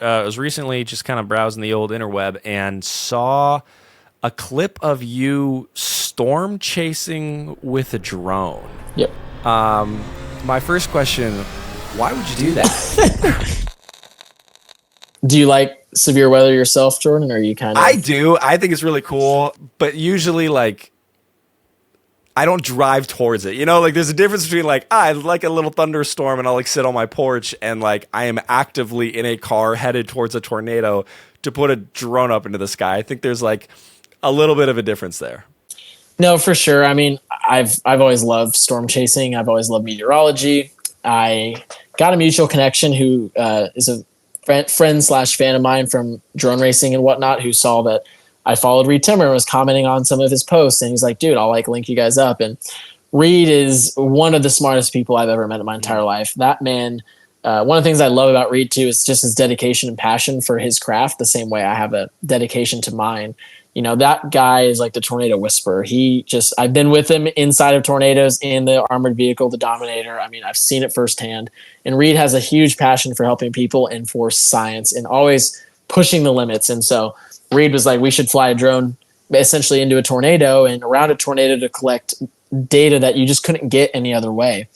I was recently just kind of browsing the old interweb and saw a clip of you storm chasing with a drone. Yep. My first question, why would you do that? Do you like severe weather yourself, Jordan, or are you kind of... I do. I think it's really cool, but usually like I don't drive towards it. You know, like there's a difference between like, I like a little thunderstorm and I'll like sit on my porch and like I am actively in a car headed towards a tornado to put a drone up into the sky. I think there's like a little bit of a difference there. No, for sure. I mean, I've always loved storm chasing. I've always loved meteorology. I got a mutual connection who is a friend/fan of mine from drone racing and whatnot, who saw that I followed Reed Timmer and was commenting on some of his posts, and he's like, dude, I'll like link you guys up. And Reed is one of the smartest people I've ever met in my entire life. That man, one of the things I love about Reed too is just his dedication and passion for his craft, the same way I have a dedication to mine. You know, that guy is like the tornado whisperer. I've been with him inside of tornadoes in the armored vehicle, the Dominator. I mean, I've seen it firsthand. And Reed has a huge passion for helping people and for science and always pushing the limits. And so Reed was like, we should fly a drone essentially into a tornado and around a tornado to collect data that you just couldn't get any other way.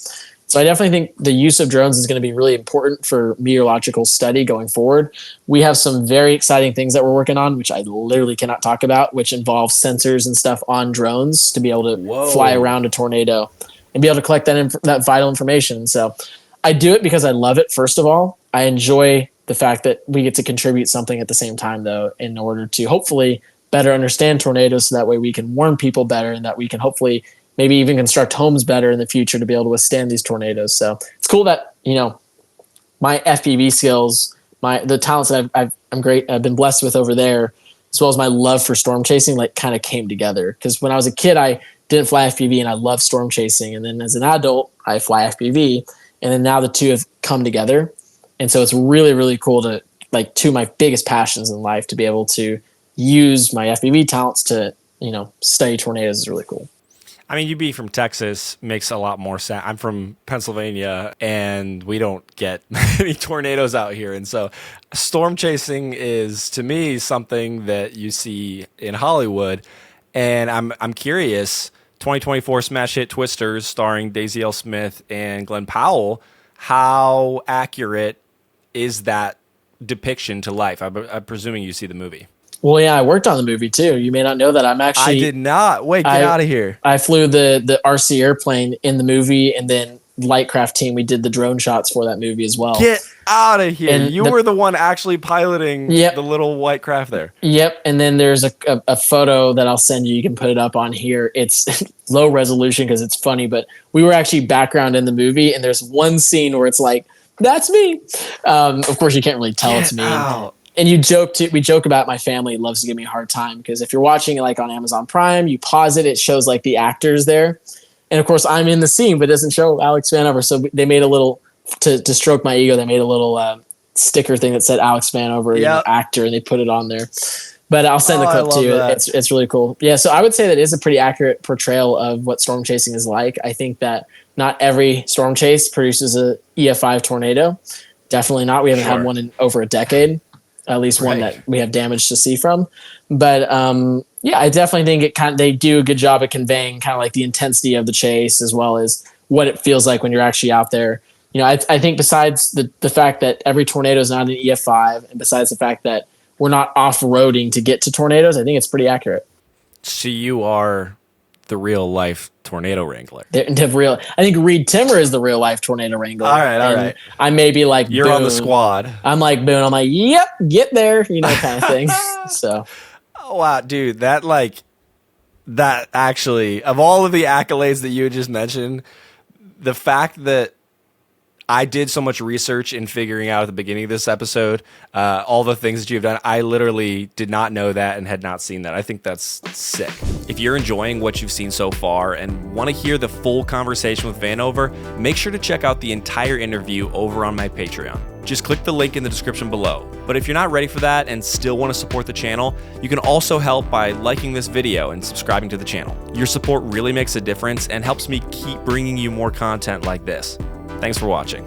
So I definitely think the use of drones is going to be really important for meteorological study going forward. We have some very exciting things that we're working on, which I literally cannot talk about, which involve sensors and stuff on drones to be able to fly around a tornado and be able to collect that vital information. So I do it because I love it, first of all. I enjoy the fact that we get to contribute something at the same time, though, in order to hopefully better understand tornadoes so that way we can warn people better and that we can hopefully maybe even construct homes better in the future to be able to withstand these tornadoes. So it's cool that, you know, my FPV skills, the talents that I've been blessed with over there, as well as my love for storm chasing, like kind of came together. Because when I was a kid, I didn't fly FPV and I loved storm chasing. And then as an adult, I fly FPV. And then now the two have come together. And so it's really, really cool to, like, two of my biggest passions in life, to be able to use my FPV talents to, you know, study tornadoes is really cool. I mean, you being from Texas makes a lot more sense. I'm from Pennsylvania, and we don't get many tornadoes out here. And so storm chasing is, to me, something that you see in Hollywood. And I'm curious, 2024 smash hit Twisters starring Daisy L. Smith and Glenn Powell, how accurate is that depiction to life? I'm presuming you see the movie. Well, yeah, I worked on the movie too. You may not know that. I did not. Wait, get out of here. I flew the RC airplane in the movie, and then Lightcraft team, we did the drone shots for that movie as well. Get out of here. And you were the one actually piloting the little white craft there. Yep. And then there's a photo that I'll send you. You can put it up on here. It's low resolution because it's funny, but we were actually background in the movie, and there's one scene where it's like, that's me. Of course, you can't really tell it's me. And we joke about, my family loves to give me a hard time because if you're watching it like on Amazon Prime, you pause it shows like the actors there. And of course I'm in the scene, but it doesn't show Alex Vanover. So they made a little, to stroke my ego, they made a little sticker thing that said Alex Vanover, you know, actor, and they put it on there. But I'll send the clip to you. It's really cool. Yeah, so I would say that is a pretty accurate portrayal of what storm chasing is like. I think that not every storm chase produces a EF5 tornado. Definitely not. We haven't had one in over a decade. At least one that we have damage to see from. But yeah, I definitely think they do a good job at conveying kind of like the intensity of the chase, as well as what it feels like when you're actually out there. You know, I think besides the fact that every tornado is not an EF5, and besides the fact that we're not off-roading to get to tornadoes, I think it's pretty accurate. So you are the real life tornado wrangler. I think Reed Timmer is the real life tornado wrangler. All right. I may be like, you're Boone. On the squad. I'm like Boone. I'm like, yep, get there, you know, kind of thing. So, oh, wow, dude, that actually, of all of the accolades that you had just mentioned, the fact that I did so much research in figuring out at the beginning of this episode, all the things that you've done. I literally did not know that and had not seen that. I think that's sick. If you're enjoying what you've seen so far and want to hear the full conversation with Vanover, make sure to check out the entire interview over on my Patreon. Just click the link in the description below. But if you're not ready for that and still want to support the channel, you can also help by liking this video and subscribing to the channel. Your support really makes a difference and helps me keep bringing you more content like this. Thanks for watching.